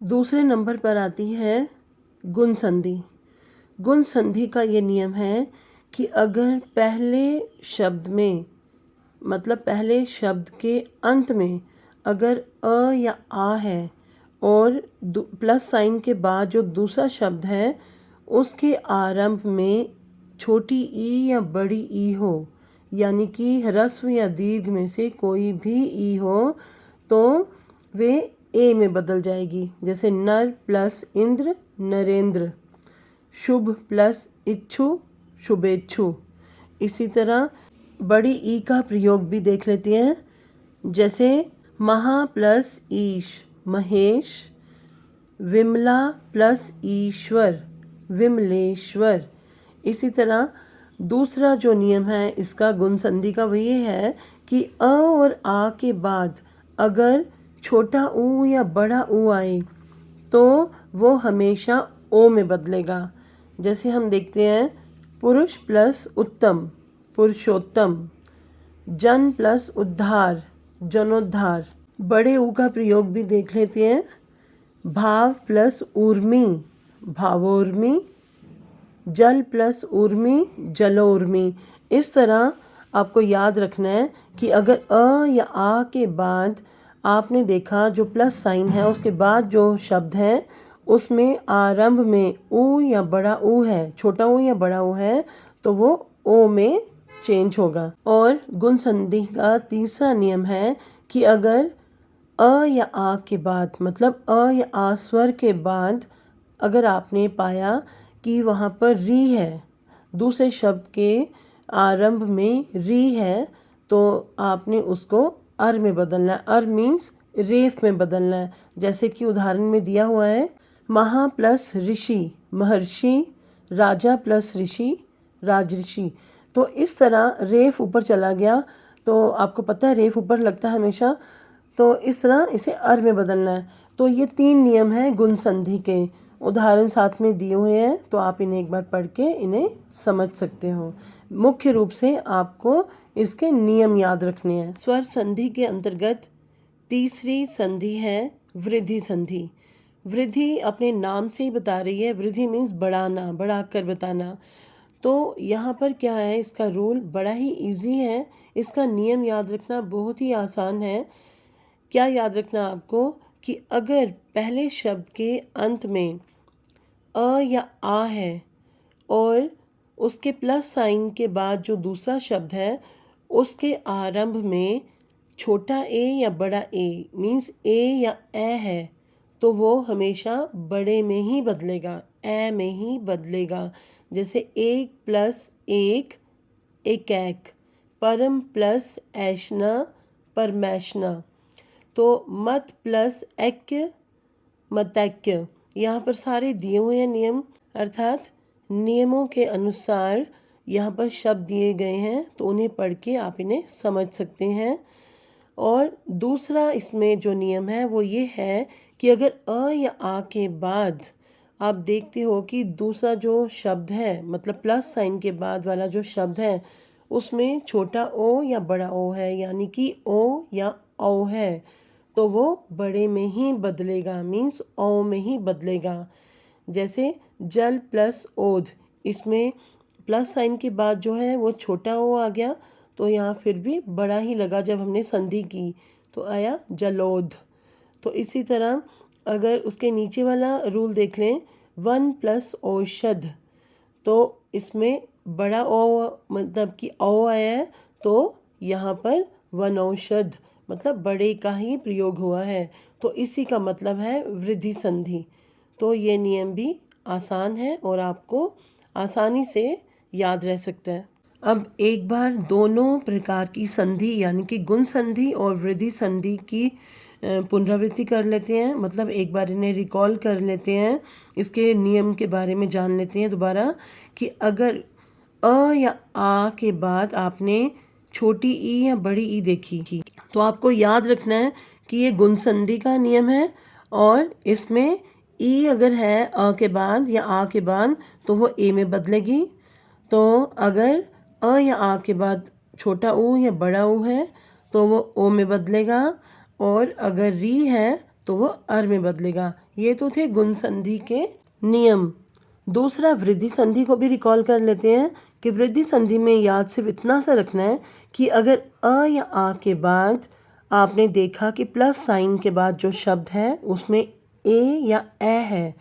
दूसरे नंबर पर आती है गुण संधि। गुण संधि का ये नियम है कि अगर पहले शब्द में मतलब पहले शब्द के अंत में अगर अ या आ है और प्लस साइन के बाद जो दूसरा शब्द है उसके आरंभ में छोटी ई या बड़ी ई हो, यानी कि ह्रस्व या दीर्घ में से कोई भी ई हो, तो वे ए में बदल जाएगी। जैसे नर प्लस इंद्र नरेंद्र, शुभ प्लस इच्छु शुभेच्छु। इसी तरह बड़ी ई का प्रयोग भी देख लेते हैं। जैसे महा प्लस ईश महेश, विमला प्लस ईश्वर विमलेश्वर। इसी तरह दूसरा जो नियम है इसका गुण संधि का वो ये है कि अ और आ के बाद अगर छोटा ऊ या बड़ा ऊ आए तो वो हमेशा ओ में बदलेगा। जैसे हम देखते हैं पुरुष प्लस उत्तम पुरुषोत्तम, जन प्लस उद्धार जनोद्धार। बड़े ऊ का प्रयोग भी देख लेते हैं। भाव प्लस ऊर्मी भावोर्मी, जल प्लस ऊर्मी जलोर्मी। इस तरह आपको याद रखना है कि अगर अ या आ के बाद आपने देखा जो प्लस साइन है उसके बाद जो शब्द है उसमें आरंभ में ऊ या बड़ा ऊ है, छोटा ऊ या बड़ा ऊ है, तो वो ओ में चेंज होगा। और गुण संधि का तीसरा नियम है कि अगर अ या आ के बाद मतलब अ या आ स्वर के बाद अगर आपने पाया कि वहाँ पर री है, दूसरे शब्द के आरंभ में री है, तो आपने उसको अर में बदलना है। अर मीन्स रेफ में बदलना है। जैसे कि उदाहरण में दिया हुआ है महा प्लस ऋषि महर्षि, राजा प्लस ऋषि राजऋषि। तो इस तरह रेफ ऊपर चला गया, तो आपको पता है रेफ ऊपर लगता है हमेशा, तो इस तरह इसे अर में बदलना है। तो ये 3 नियम हैं गुण संधि के। उदाहरण साथ में दिए हुए हैं तो आप इन्हें एक बार पढ़ के इन्हें समझ सकते हो। मुख्य रूप से आपको इसके नियम याद रखने हैं। स्वर संधि के अंतर्गत तीसरी संधि है वृद्धि संधि। वृद्धि अपने नाम से ही बता रही है। वृद्धि मीन्स बढ़ाना, बढ़ाकर बताना। तो यहाँ पर क्या है, इसका रूल बड़ा ही इजी है। इसका नियम याद रखना बहुत ही आसान है। क्या याद रखना आपको कि अगर पहले शब्द के अंत में अ या आ है और उसके प्लस साइन के बाद जो दूसरा शब्द है उसके आरंभ में छोटा ए या बड़ा ए मीन्स ए या ए है, तो वो हमेशा बड़े में ही बदलेगा, ए में ही बदलेगा। जैसे एक प्लस एक एक, परम प्लस ऐशना परमैशना। तो मत प्लस ऐक्य मतैक्य। यहाँ पर सारे दिए हुए हैं नियम, अर्थात नियमों के अनुसार यहाँ पर शब्द दिए गए हैं, तो उन्हें पढ़ के आप इन्हें समझ सकते हैं। और दूसरा इसमें जो नियम है वो ये है कि अगर अ या आ के बाद आप देखते हो कि दूसरा जो शब्द है मतलब प्लस साइन के बाद वाला जो शब्द है उसमें छोटा ओ या बड़ा ओ है, यानी कि ओ या औ है, तो वो बड़े में ही बदलेगा, मीन्स औ में ही बदलेगा। जैसे जल प्लस ओध, इसमें प्लस साइन के बाद जो है वो छोटा ओ आ गया, तो यहाँ फिर भी बड़ा ही लगा जब हमने संधि की, तो आया जलोध। तो इसी तरह अगर उसके नीचे वाला रूल देख लें, वन प्लस औषध, तो इसमें बड़ा ओ मतलब कि औ आया है, तो यहाँ पर वनौषध मतलब बड़े का ही प्रयोग हुआ है, तो इसी का मतलब है वृद्धि संधि। तो ये नियम भी आसान है और आपको आसानी से याद रह सकता है। अब एक बार दोनों प्रकार की संधि यानी कि गुण संधि और वृद्धि संधि की पुनरावृत्ति कर लेते हैं, मतलब एक बार इन्हें रिकॉल कर लेते हैं, इसके नियम के बारे में जान लेते हैं दोबारा। कि अगर अ या आ के बाद आपने छोटी ई या बड़ी ई देखी तो आपको याद रखना है कि ये गुण संधि का नियम है और इसमें ई अगर है अ के बाद या आ के बाद तो वो ए में बदलेगी। तो अगर अ या आ के बाद छोटा ऊ या बड़ा ऊ है तो वो ओ में बदलेगा, और अगर री है तो वो अर में बदलेगा। ये तो थे गुण संधि के नियम। दूसरा वृद्धि संधि को भी रिकॉल कर लेते हैं कि वृद्धि संधि में याद सिर्फ इतना सा रखना है कि अगर अ या आ के बाद आपने देखा कि प्लस साइन के बाद जो शब्द है उसमें ए या ए है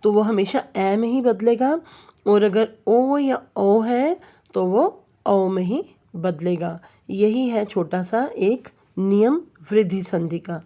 तो वो हमेशा ए में ही बदलेगा, और अगर ओ या ओ है तो वो ओ में ही बदलेगा। यही है छोटा सा एक नियम वृद्धि संधि का।